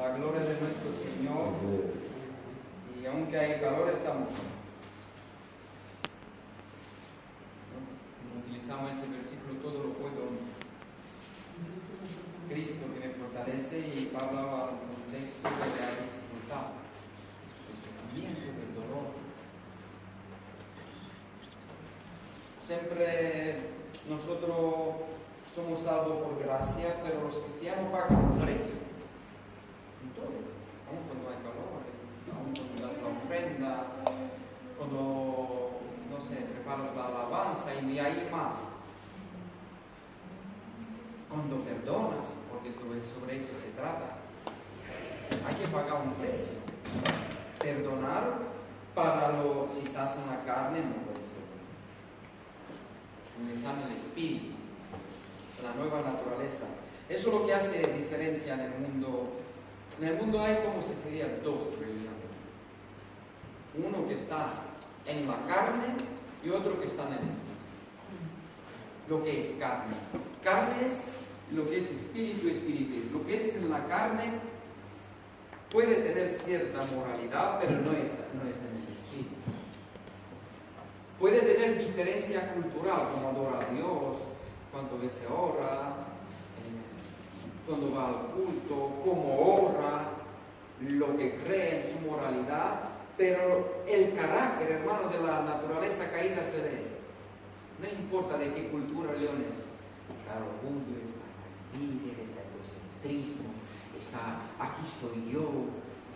la gloria de nuestro Señor. Y aunque hay calor, estamos. Como utilizamos ese versículo, todo lo puedo. Cristo que me fortalece, y Pablo habla en un texto de la dificultad, del sufrimiento, del dolor. Siempre nosotros somos salvos por gracia, pero los cristianos pagan un precio. En todo. Aún cuando hay calor, aún cuando das la ofrenda, cuando, no sé, preparas la alabanza y hay más. Cuando perdonas, porque sobre eso se trata, hay que pagar un precio. Perdonar si estás en la carne, no puedes perdonar. Está en el espíritu, la nueva naturaleza. Eso es lo que hace diferencia en el mundo. En el mundo hay, como se sería, dos religiones. Uno que está en la carne y otro que está en el espíritu. Lo que es carne. Carne es lo que es espíritu, espíritu es. Lo que es en la carne puede tener cierta moralidad, pero no es en el espíritu. Puede tener diferencia cultural, como adora a Dios, cuánto veces se ora, cuando va al culto, cómo ora, lo que cree en su moralidad, pero el carácter, hermano, de la naturaleza caída se ve. No importa de qué cultura León es. Está el orgullo, está el líder, está el egocentrismo, está aquí estoy yo,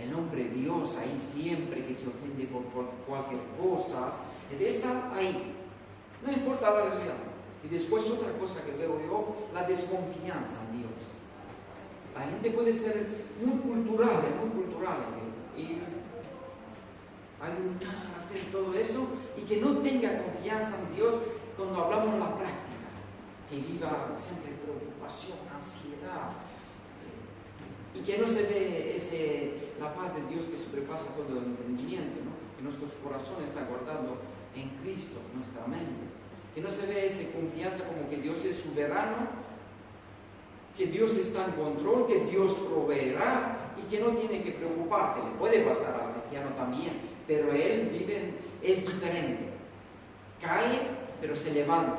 el nombre de Dios ahí siempre, que se ofende por cualquier cosa. Está ahí. No importa la religión. Y después otra cosa que veo yo, la desconfianza en Dios. La gente puede ser muy cultural, y ayunar, hacer todo eso, y que no tenga confianza en Dios cuando hablamos en la práctica. Que diga siempre preocupación, ansiedad, y que no se ve la paz de Dios que sobrepasa todo el entendimiento, ¿no? Que nuestros corazones están guardados en Cristo, nuestra mente. Que no se ve esa confianza como que Dios es soberano, que Dios está en control, que Dios proveerá y que no tiene que preocuparte. Le puede pasar al cristiano también, pero él es diferente. Cae, pero se levanta.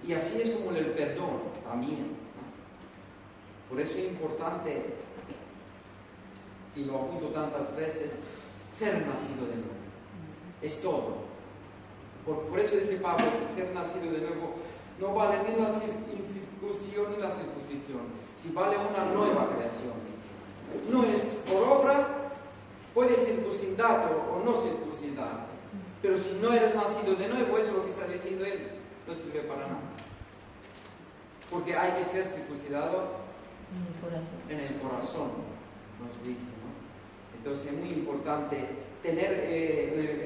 Y así es como el perdón también, ¿no? Por eso es importante, y lo apunto tantas veces, ser nacido de nuevo. Es todo. Por eso dice Pablo que ser nacido de nuevo no vale ni la incircuncisión ni la circuncisión, si vale una nueva creación. No es por obra, puedes circuncidarte o no circuncidarte, pero si no eres nacido de nuevo, eso es lo que está diciendo él, no sirve para nada. Porque hay que ser circuncidado en el corazón, nos dice, ¿no? Entonces es muy importante tener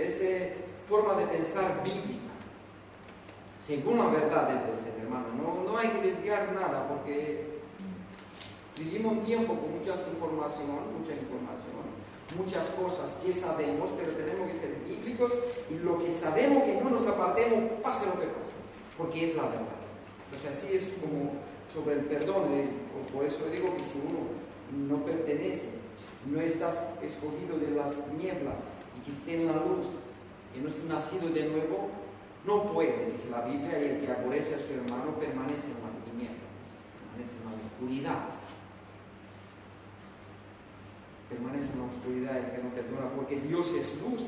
esa forma de pensar bíblica, según la verdad debe ser, hermano. No hay que desviar nada, porque vivimos un tiempo con mucha información, muchas cosas que sabemos, pero tenemos que ser bíblicos, y lo que sabemos, que no nos apartemos, pase lo que pase, porque es la verdad. Entonces así es como sobre el perdón. Por eso digo que si uno no pertenece, no estás escogido de las tinieblas y que esté en la luz, que no es nacido de nuevo, no puede, dice la Biblia, y el que aborrece a su hermano permanece en la tiniebla, permanece en la oscuridad. Permanece en la oscuridad el que no perdona, porque Dios es luz.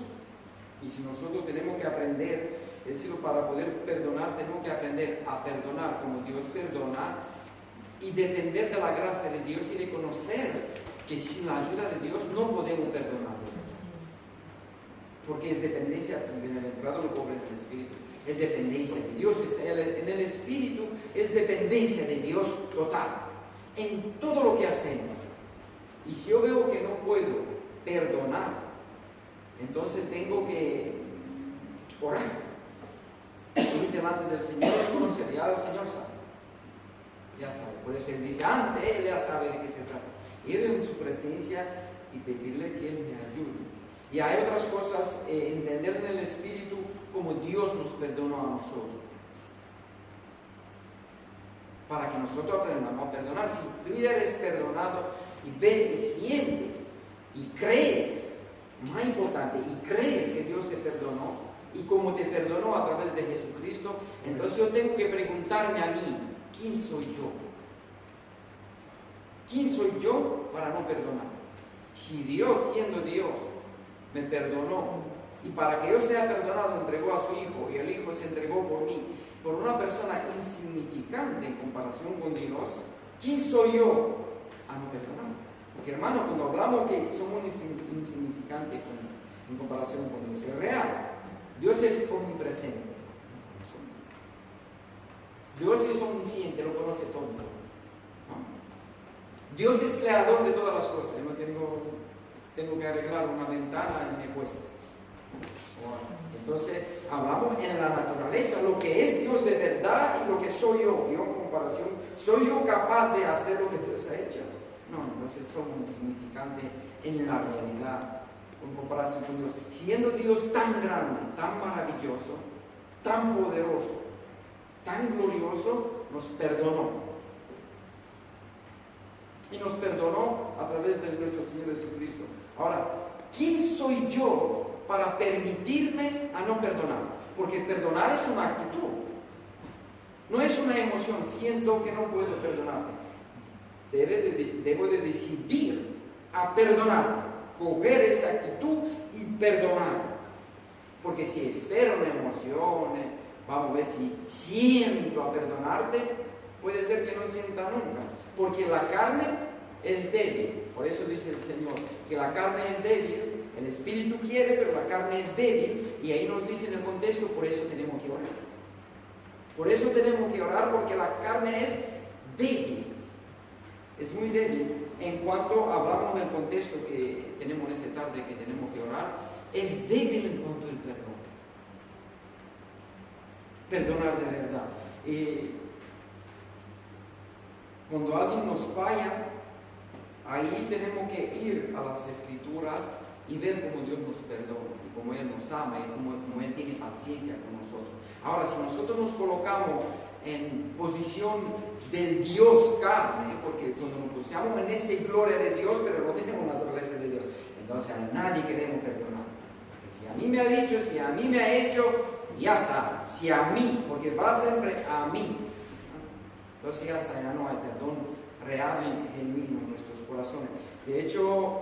Y si nosotros tenemos que aprender, es decir, para poder perdonar, tenemos que aprender a perdonar como Dios perdona, y depender de la gracia de Dios y reconocer que sin la ayuda de Dios no podemos perdonar. Porque es dependencia, bienaventurado lo pobre en el espíritu, es dependencia de Dios. En el espíritu es dependencia de Dios total, en todo lo que hacemos. Y si yo veo que no puedo perdonar, entonces tengo que orar, ir delante del Señor, conocer, ya el Señor sabe, ya sabe. Por eso Él dice, antes Él ya sabe de qué se trata. Ir en su presencia y pedirle que Él me ayude. Y hay otras cosas, entender en el Espíritu como Dios nos perdonó a nosotros, para que nosotros aprendamos a perdonar. Si tú eres perdonado y ves y sientes y crees, más importante, y crees que Dios te perdonó, y como te perdonó a través de Jesucristo, entonces yo tengo que preguntarme a mí, ¿quién soy yo? ¿Quién soy yo para no perdonar? Si Dios, siendo Dios, me perdonó, y para que yo sea perdonado entregó a su Hijo, y el Hijo se entregó por mí, por una persona insignificante en comparación con Dios, ¿quién soy yo a no perdonar? Porque hermano, cuando hablamos que somos insignificantes en comparación con Dios, es real. Dios es omnipresente. Dios es omnisciente, lo conoce todo. ¿No? Dios es creador de todas las cosas. Yo no tengo que arreglar una ventana y me cuesta. Entonces, hablamos en la naturaleza, lo que es Dios de verdad y lo que soy yo. Yo en comparación, ¿soy yo capaz de hacer lo que Dios ha hecho? No, entonces somos insignificantes en la realidad, en comparación con Dios. Siendo Dios tan grande, tan maravilloso, tan poderoso, tan glorioso, nos perdonó. Y nos perdonó a través de nuestro Señor Jesucristo. Ahora, ¿quién soy yo para permitirme a no perdonar? Porque perdonar es una actitud. No es una emoción, siento que no puedo perdonarte. Debo de decidir a perdonar, coger esa actitud y perdonar. Porque si espero una emoción, vamos a ver si siento a perdonarte, puede ser que no sienta nunca. Porque la carne es débil. Por eso dice el Señor que la carne es débil, el espíritu quiere, pero la carne es débil. Y ahí nos dice en el contexto, por eso tenemos que orar. Por eso tenemos que orar, porque la carne es débil. Es muy débil. En cuanto hablamos en el contexto que tenemos esta tarde, que tenemos que orar, es débil en cuanto al perdón. Perdonar de verdad. Cuando alguien nos falla, ahí tenemos que ir a las Escrituras y ver cómo Dios nos perdona, y cómo Él nos ama, y cómo Él tiene paciencia con nosotros. Ahora, si nosotros nos colocamos en posición del Dios carne, porque cuando nos pusiéramos en esa gloria de Dios, pero no tenemos naturaleza de Dios, entonces a nadie queremos perdonar. Porque si a mí me ha dicho, si a mí me ha hecho, ya está. Si a mí, porque va siempre a mí. Entonces ya está, ya no hay perdón real y genuino en nuestros corazones. De hecho,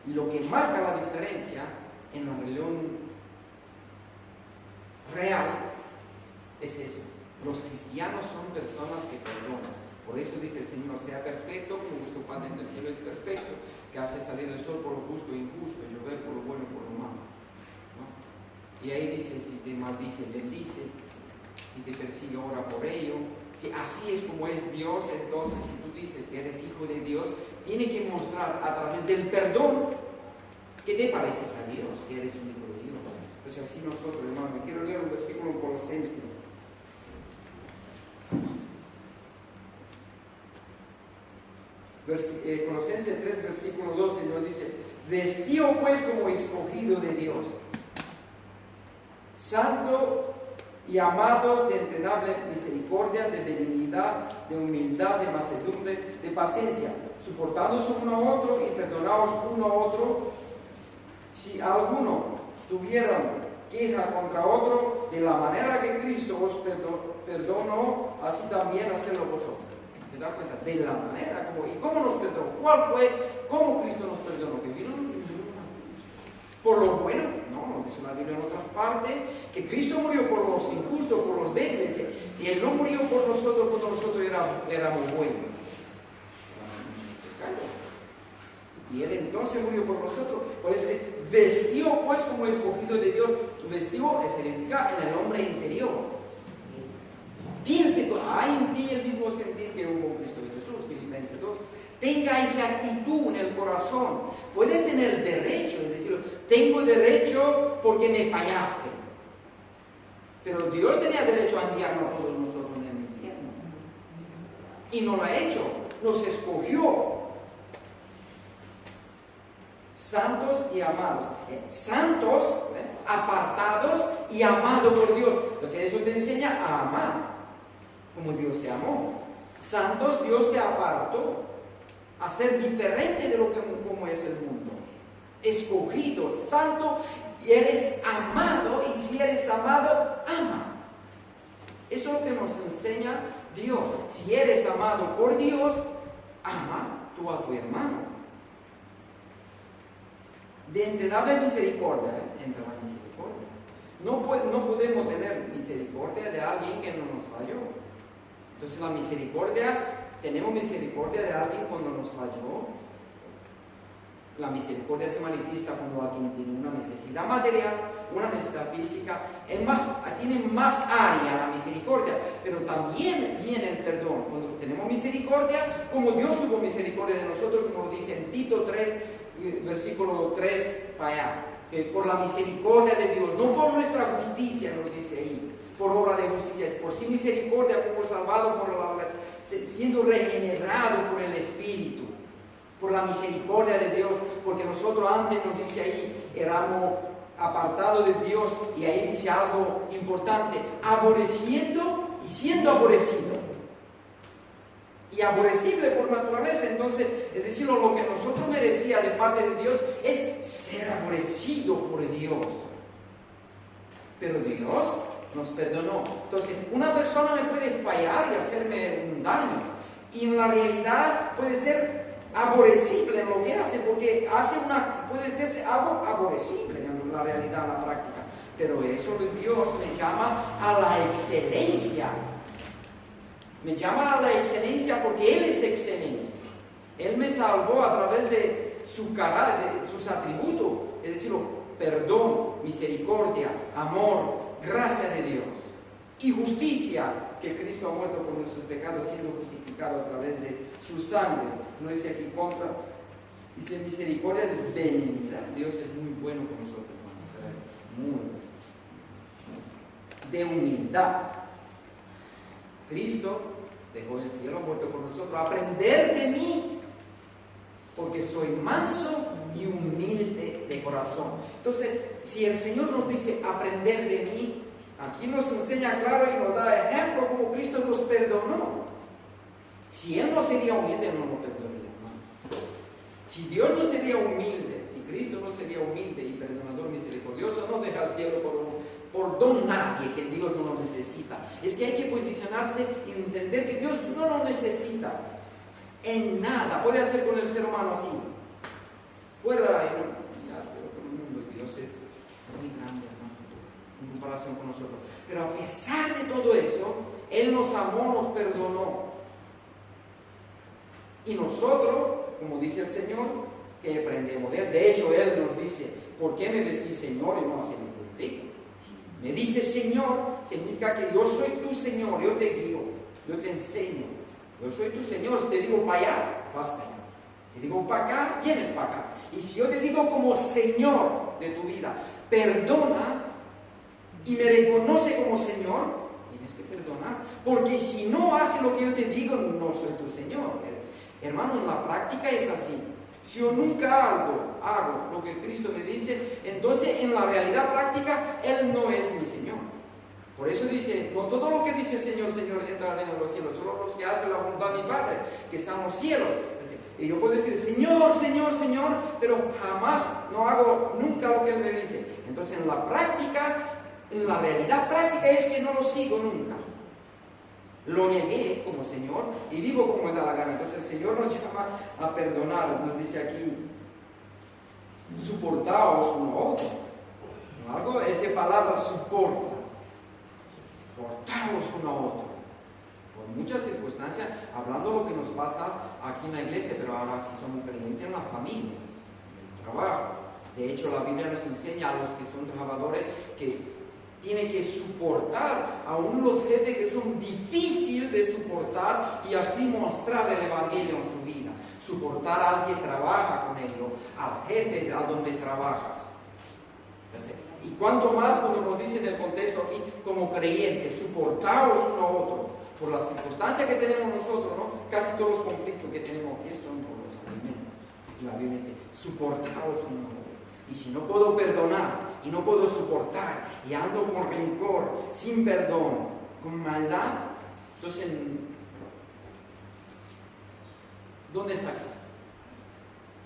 lo que marca la diferencia en la religión real es eso. Los cristianos son personas que perdonan. Por eso dice el Señor, sea perfecto como vuestro Padre en el cielo es perfecto, que hace salir el sol por lo justo e injusto, y llover por lo bueno y por lo malo. ¿No? Y ahí dice, si te maldice, bendice, si te persigue, ora por ello. Si así es como es Dios, entonces si tú dices que eres hijo de Dios, tiene que mostrar a través del perdón que te pareces a Dios, que eres un hijo de Dios. Pues así nosotros, hermano, quiero leer un versículo en Colosenses. Colosenses 3, versículo 12 nos dice: vestíos pues como escogido de Dios, santo y amados, de entrañable misericordia, de benignidad, de humildad, de mansedumbre, de paciencia, soportándose uno a otro y perdonaos uno a otro si alguno tuviera queja contra otro, de la manera que Cristo os perdonó, así también hacedlo vosotros. ¿Te das cuenta? De la manera como, ¿y cómo nos perdonó? ¿Cuál fue? ¿Cómo Cristo nos perdonó? ¿Que vino una cruz? ¿Por lo bueno? No, dice la Biblia en otras partes, que Cristo murió por los injustos, por los débiles, y Él no murió por nosotros cuando nosotros éramos buenos. Y Él entonces murió por nosotros. Por eso, vestió pues como escogido de Dios. Vestió significa en el hombre interior. Piense, hay en ti el mismo sentir que hubo en Cristo Jesús, Filipenses 2. Tenga esa actitud en el corazón. Puede tener derecho de decirlo. Tengo derecho porque me fallaste. Pero Dios tenía derecho a enviarnos a todos nosotros en el infierno. Y no lo ha hecho. Nos escogió. Santos y amados. Santos, apartados y amados por Dios. Entonces eso te enseña a amar como Dios te amó. Santos, Dios te apartó. a ser diferente de lo que como es el mundo. Escogido, santo, y eres amado, y si eres amado, ama. Eso es lo que nos enseña Dios. Si eres amado por Dios, ama tú a tu hermano. De entrenable misericordia, entra la misericordia. No podemos tener misericordia de alguien que no nos falló. Entonces la misericordia, tenemos misericordia de alguien cuando nos falló. La misericordia se manifiesta cuando alguien tiene una necesidad material, una necesidad física. Tiene más área la misericordia, pero también viene el perdón. Cuando tenemos misericordia, como Dios tuvo misericordia de nosotros, como lo dice en Tito 3, versículo 3 para allá, que por la misericordia de Dios, no por nuestra justicia, nos dice ahí, por obra de justicia, es por sí misericordia, como salvado, siendo regenerado por el Espíritu, por la misericordia de Dios, porque nosotros antes, nos dice ahí, éramos apartados de Dios, y ahí dice algo importante, aborreciendo y siendo aborrecido. Y aborrecible por naturaleza. Entonces, es decir, lo que nosotros merecía de parte de Dios es ser aborrecido por Dios. Pero Dios nos perdonó. Entonces, una persona me puede fallar y hacerme un daño, y en la realidad puede ser aborrecible en lo que hace, porque puede ser algo aborrecible en la realidad, en la práctica. Pero eso Dios me llama a la excelencia. Me llama a la excelencia porque Él es excelencia. Él me salvó a través de su carácter, de sus atributos, es decir, perdón, misericordia, amor, gracia de Dios y justicia, que Cristo ha muerto por nuestros pecados, siendo justificado a través de su sangre. No dice aquí contra, dice misericordia de benignidad. Dios es muy bueno con nosotros, hermanos. Muy bueno. De humildad. Cristo dejó el cielo, muerto por nosotros. Aprender de mí, porque soy manso y humilde de corazón. Entonces, si el Señor nos dice aprender de mí, aquí nos enseña claro y nos da ejemplo como Cristo nos perdonó. Si Él no sería humilde, no nos perdonaría, hermano. Si Dios no sería humilde, si Cristo no sería humilde y perdonador misericordioso, no deja el cielo por don nadie, que Dios no lo necesita. Es que hay que posicionarse y entender que Dios no lo necesita en nada. Puede hacer con el ser humano así, fuera y hace otro mundo. Dios es muy grande, hermano, en comparación con nosotros. Pero a pesar de todo eso, Él nos amó, nos perdonó. Y nosotros, como dice el Señor, que aprendemos de Él. De hecho, Él nos dice, ¿por qué me decís Señor y no hacéis lo que digo? Si me dice Señor, significa que yo soy tu Señor, yo te guío, yo te enseño. Yo soy tu Señor. Si te digo para allá, vas para allá. Si te digo para acá, vienes para acá. Y si yo te digo como Señor de tu vida, perdona y me reconoce como Señor, tienes que perdonar. Porque si no haces lo que yo te digo, no soy tu Señor. Hermano, en la práctica es así. Si yo nunca hago lo que Cristo me dice, entonces en la realidad práctica Él no es mi Señor. Por eso dice, no todo lo que dice Señor, Señor, entra al reino de los cielos, solo los que hacen la voluntad de mi Padre, que está en los cielos. Y yo puedo decir, Señor, Señor, Señor, pero jamás no hago nunca lo que Él me dice. Entonces en la práctica, en la realidad práctica es que no lo sigo nunca. Lo negué como Señor y vivo como me da la gana. Entonces el Señor nos llama a perdonar. Nos dice aquí, soportaos uno a otro. ¿No? Esa palabra soporta. Soportaos uno a otro. Por muchas circunstancias, hablando de lo que nos pasa aquí en la iglesia, pero ahora si somos creyentes en la familia, en el trabajo. De hecho, la Biblia nos enseña a los que son trabajadores que tiene que soportar aún los jefes que son difíciles de soportar y así mostrar el Evangelio en su vida. Soportar al que trabaja con ellos, al jefe a donde trabajas. Y cuanto más, como nos dice en el contexto aquí, como creyentes, soportaos uno a otro. Por las circunstancias que tenemos nosotros, ¿no? Casi todos los conflictos que tenemos aquí son por los alimentos. Y la Biblia dice, soportaos uno a otro. Y si no puedo perdonar, y no puedo soportar, y ando con rencor, sin perdón, con maldad, entonces, ¿dónde está Cristo?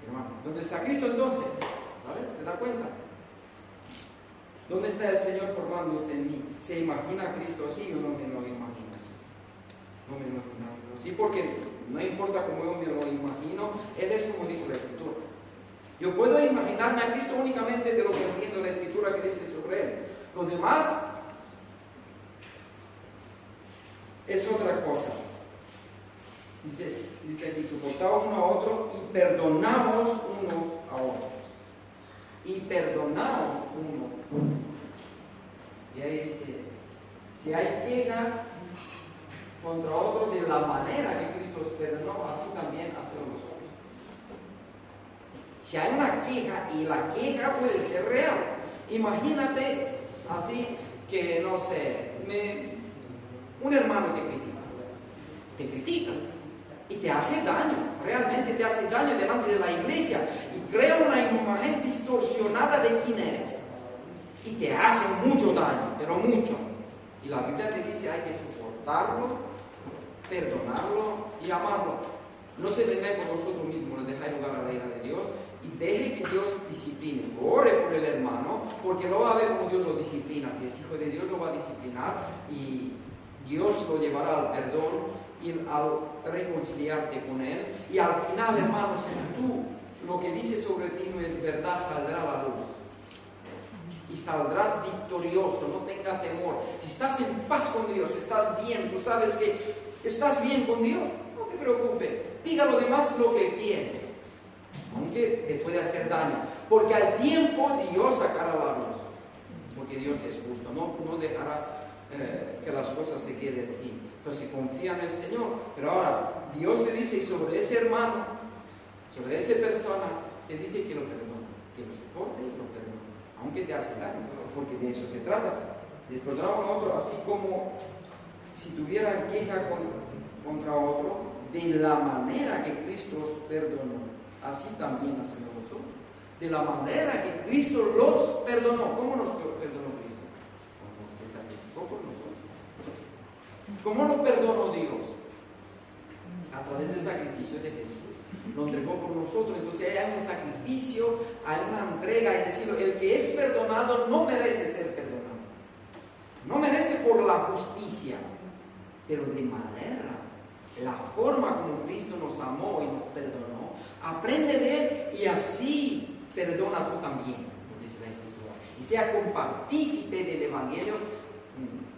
hermano. ¿Dónde está Cristo entonces? ¿Sabe? ¿Se da cuenta? ¿Dónde está el Señor formándose en mí? ¿Se imagina a Cristo así o no me lo imagino así? No me lo imagino así porque no importa cómo yo me lo imagino, Él es como dice la Escritura. Yo puedo imaginarme a Cristo únicamente de lo que entiendo la Escritura que dice sobre Él. Lo demás es otra cosa. Dice aquí, soportaos uno a otro y perdonaos unos a otros. Y perdonaos unos a otros. Y ahí dice, si hay queja contra otro de la manera que Cristo os perdonó, así también hacemos nosotros. Si hay una queja, y la queja puede ser real. Imagínate así que, no sé, un hermano te critica y te hace daño, realmente te hace daño delante de la iglesia y crea una imagen distorsionada de quién eres y te hace mucho daño, pero mucho. Y la Biblia te dice hay que soportarlo, perdonarlo y amarlo. No se vengáis por vosotros mismos, no dejáis lugar a la ira de Dios y deje que Dios discipline. Ore por el hermano, porque lo va a ver como Dios lo disciplina. Si es hijo de Dios, lo va a disciplinar y Dios lo llevará al perdón y al reconciliarte con Él. Y al final, hermanos, si tú lo que dices sobre ti no es verdad, saldrá a la luz. Y saldrás victorioso, no tengas temor. Si estás en paz con Dios, estás bien, tú sabes que estás bien con Dios, no te preocupes. Diga lo demás lo que quiere, aunque te puede hacer daño. Porque al tiempo Dios sacará la luz. Porque Dios es justo, no dejará que las cosas se queden así. Entonces confía en el Señor. Pero ahora, Dios te dice sobre ese hermano, sobre esa persona, te dice que lo perdone, que lo soporte y lo perdone, aunque te hace daño, porque de eso se trata. De perdonar a otro, así como si tuvieran queja contra otro, de la manera que Cristo os perdonó, así también hacemos nosotros. De la manera que Cristo los perdonó. ¿Cómo nos perdonó Cristo? Como se sacrificó por nosotros. ¿Cómo nos perdonó Dios? A través del sacrificio de Jesús. Lo entregó por nosotros. Entonces hay un sacrificio, hay una entrega. Es decir, el que es perdonado no merece ser perdonado. No merece por la justicia, pero de manera, la forma como Cristo nos amó y nos perdonó, aprende de Él y así perdona tú también, dice la Escritura. Y sea compartícipe del Evangelio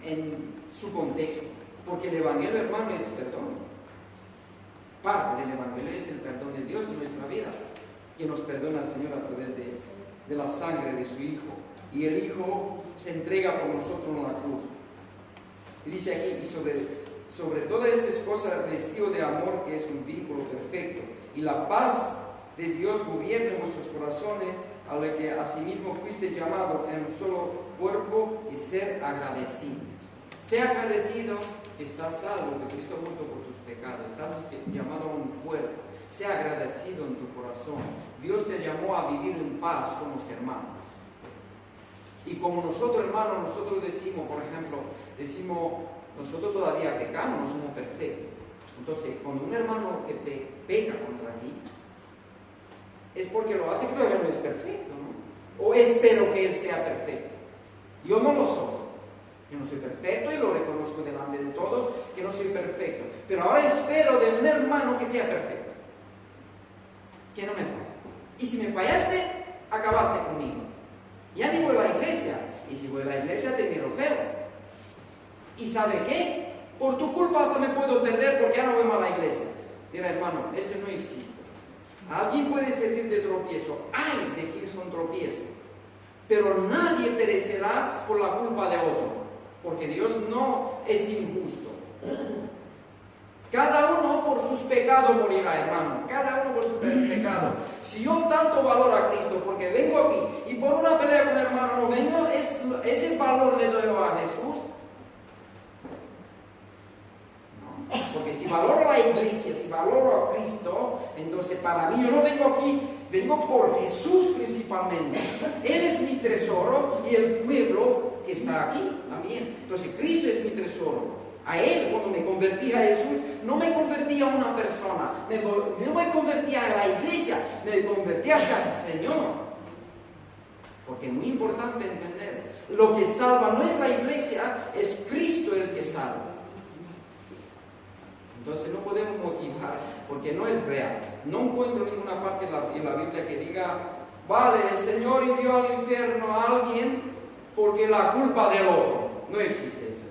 en su contexto, porque el Evangelio, hermano, es perdón. Parte del Evangelio es el perdón de Dios en nuestra vida, que nos perdona el Señor a través de la sangre de su Hijo. Y el Hijo se entrega por nosotros en la cruz. Y dice aquí, y sobre todas esas cosas, vestido de amor, que es un vínculo perfecto, y la paz de Dios gobierne en vuestros corazones, a lo que asimismo fuiste llamado en un solo cuerpo, y ser agradecido. Sea agradecido que estás salvo, que Cristo ha muerto por tus pecados, estás llamado a un cuerpo. Sea agradecido en tu corazón. Dios te llamó a vivir en paz con los hermanos. Y como nosotros, hermanos, nosotros decimos, por ejemplo, nosotros todavía pecamos, no somos perfectos. Entonces, cuando un hermano que peca contra mí, es porque lo hace, pero no es perfecto, ¿no? O espero que él sea perfecto. Yo no lo soy. Yo no soy perfecto y lo reconozco delante de todos que no soy perfecto. Pero ahora espero de un hermano que sea perfecto. Que no me falle. Y si me fallaste, acabaste conmigo. Ya ni voy a la iglesia. Y si voy a la iglesia te miro feo. ¿Y sabe qué? Por tu culpa hasta me puedo perder porque ya no voy más a la iglesia. Mira, hermano, ese no existe. Alguien puede servir de tropiezo. Ay de quien son tropiezos. Pero nadie perecerá por la culpa de otro. Porque Dios no es injusto. Cada uno por sus pecados morirá, hermano. Cada uno por sus pecados. Si yo tanto valoro a Cristo porque vengo aquí y por una pelea con un hermano no vengo, ese valor le doy a Jesús. No. Porque si valoro a la iglesia, si valoro a Cristo, entonces para mí yo no vengo aquí, vengo por Jesús principalmente. Él es mi tesoro y el pueblo que está aquí también. Entonces Cristo es mi tesoro. a Él. Cuando me convertí a Jesús, no me convertí a una persona, no me convertí a la iglesia, me convertí hacia el Señor. Porque es muy importante entender, lo que salva no es la iglesia, es Cristo el que salva. Entonces no podemos motivar, porque no es real. No encuentro ninguna parte en la Biblia que diga, vale, el Señor envió al infierno a alguien porque la culpa del otro. No existe eso.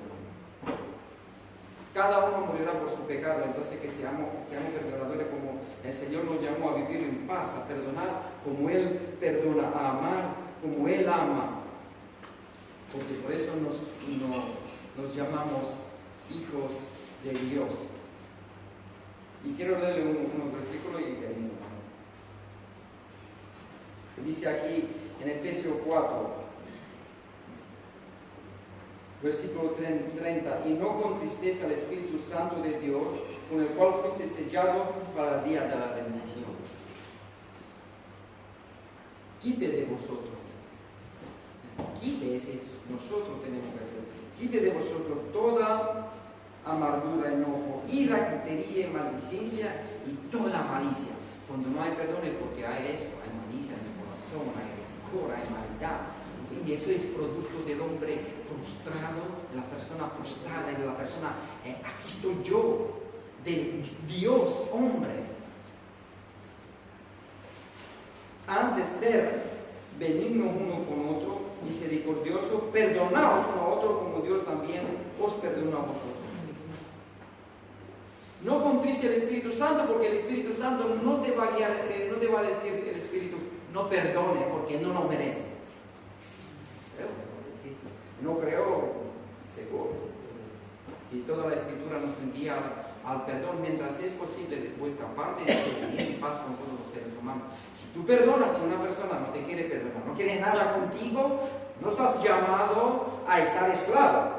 Cada uno morirá por su pecado, entonces que seamos perdonadores como el Señor nos llamó a vivir en paz, a perdonar como Él perdona, a amar como Él ama. Porque por eso nos llamamos hijos de Dios. Y quiero leerle unos versículos y termino. Dice aquí en Efesios 4, versículo 30, y no contristéis al Espíritu Santo de Dios, con el cual fuiste sellado para el día de la bendición. Quite de vosotros. Quite, ese nosotros tenemos que hacer. Quite de vosotros toda amargura, enojo, ira, gritería, maldicencia y toda malicia. Cuando no hay perdón es porque hay eso, hay malicia en el corazón, hay rencor, hay maldad. Y eso es producto del hombre frustrado, de la persona frustrada, de la persona, aquí estoy yo, del Dios hombre. Antes de ser benignos uno con otro, misericordioso, perdonaos uno a otro como Dios también os perdona a vosotros. No contriste el Espíritu Santo, porque el Espíritu Santo no te va a guiar, no te va a decir el Espíritu no perdone porque no lo merece. No creo, seguro. Si toda la Escritura nos envía al perdón, mientras es posible de vuestra parte, vivir en paz con todos los seres humanos. Si tú perdonas, si una persona no te quiere perdonar, no quiere nada contigo, no estás llamado a estar esclavo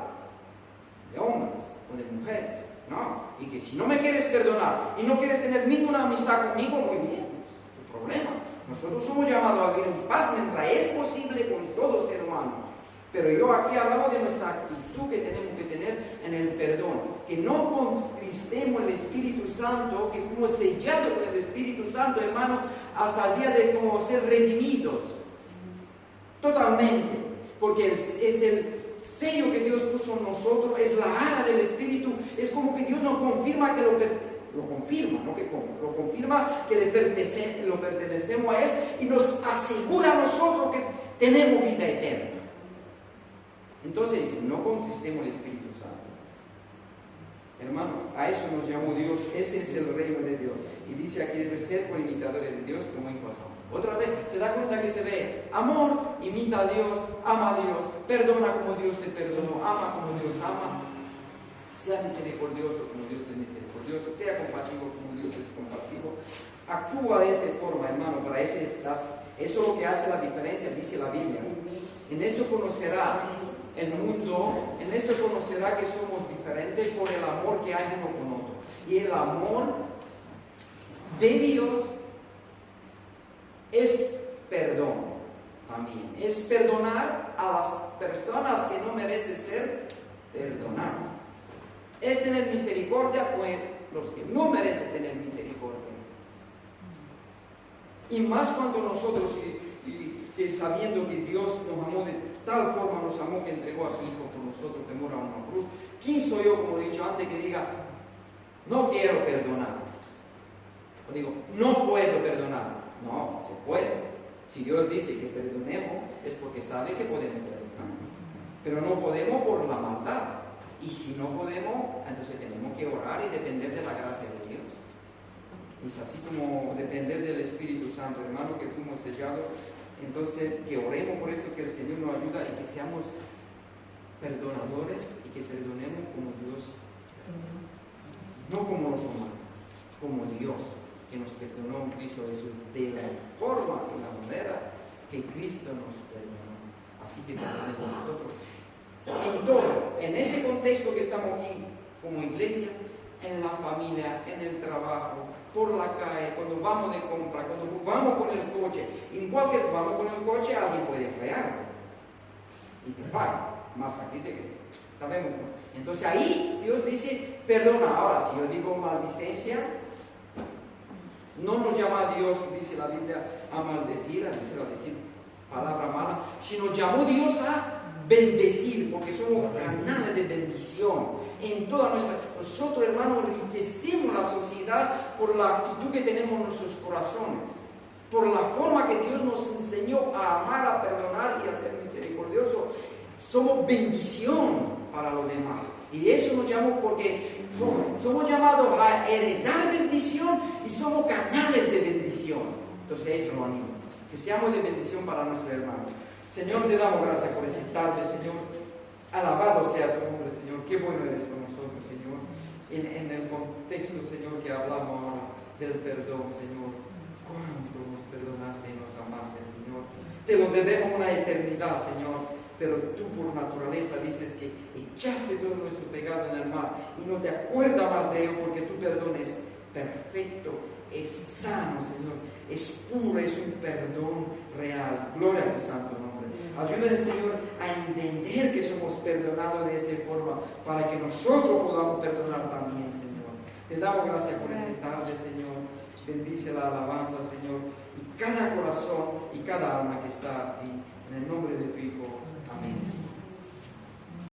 de hombres o de mujeres. No, y que si no me quieres perdonar y no quieres tener ninguna amistad conmigo, muy bien, no hay problema. Nosotros somos llamados a vivir en paz mientras es posible con todo ser humano. Pero yo aquí hablamos de nuestra actitud que tenemos que tener en el perdón. Que no contristemos el Espíritu Santo, que fuimos sellados con el Espíritu Santo, hermanos, hasta el día de como ser redimidos. Totalmente. Porque es el sello que Dios puso en nosotros, es la ara del Espíritu. Es como que Dios nos confirma que lo confirma, no que como, lo confirma que lo pertenecemos a Él y nos asegura a nosotros que tenemos vida eterna. Entonces dice, no contristemos el Espíritu Santo. Hermano, a eso nos llamó Dios, ese es el reino de Dios. Y dice aquí, debe ser por imitadores de Dios como hijos. Otra vez, se da cuenta que se ve amor, imita a Dios, ama a Dios, perdona como Dios te perdonó, ama como Dios ama, sea misericordioso como Dios es misericordioso, sea compasivo como Dios es compasivo. Actúa de esa forma, hermano, para eso estás. Eso es lo que hace la diferencia, dice la Biblia. En eso conocerá el mundo, en eso conocerá que somos diferentes por el amor que hay uno con otro. Y el amor de Dios es perdón también. Es perdonar a las personas que no merecen ser perdonadas. Es tener misericordia con los que no merecen tener misericordia. Y más cuando nosotros, y sabiendo que Dios nos amó de tal forma, nos amó que entregó a su Hijo por nosotros, que murió a una cruz. ¿Quién soy yo, como he dicho antes, que diga, no quiero perdonar? O digo, no puedo perdonar. No, se puede. Si Dios dice que perdonemos, es porque sabe que podemos perdonar. Pero no podemos por la maldad. Y si no podemos, entonces tenemos que orar y depender de la gracia de Dios. Es así como depender del Espíritu Santo, hermano, que fuimos sellados. Entonces, que oremos por eso, que el Señor nos ayuda y que seamos perdonadores y que perdonemos como Dios, no como los humanos, como Dios, que nos perdonó en Cristo Jesús, de la forma y la manera que Cristo nos perdonó. Así que perdonemos nosotros. En todo, en ese contexto que estamos aquí como iglesia, en la familia, en el trabajo, por la calle, cuando vamos de compra, cuando vamos con el coche, en cualquier vamos con el coche, alguien puede fallar y te falla, más aquí se cree. Sabemos, ¿no? Entonces ahí Dios dice, perdona. Ahora, si yo digo maldicencia, no nos llama a Dios, dice la Biblia, a maldecir, a decir palabra mala, sino llamó Dios a bendecir, porque somos canales de bendición en toda nosotros, hermanos, enriquecemos la sociedad por la actitud que tenemos en nuestros corazones, por la forma que Dios nos enseñó a amar, a perdonar y a ser misericordioso. Somos bendición para los demás, y eso nos llamó porque somos llamados a heredar bendición y somos canales de bendición. Entonces eso nos anima, que seamos de bendición para nuestros hermanos. Señor, te damos gracias por esta tarde, Señor. Alabado sea tu nombre, Señor. Qué bueno eres con nosotros, Señor. En el contexto, Señor, que hablamos ahora del perdón, Señor. Cuánto nos perdonaste y nos amaste, Señor. Te lo debemos una eternidad, Señor. Pero tú por naturaleza dices que echaste todo nuestro pecado en el mar y no te acuerdas más de ello, porque tu perdón es perfecto, es sano, Señor. Es puro, es un perdón real. Gloria a tu santo nombre. Ayúdanos, Señor, a entender que somos perdonados de esa forma, para que nosotros podamos perdonar también, Señor. Te damos gracias por esta tarde, Señor. Bendice la alabanza, Señor, y cada corazón y cada alma que está aquí. En el nombre de tu Hijo. Amén.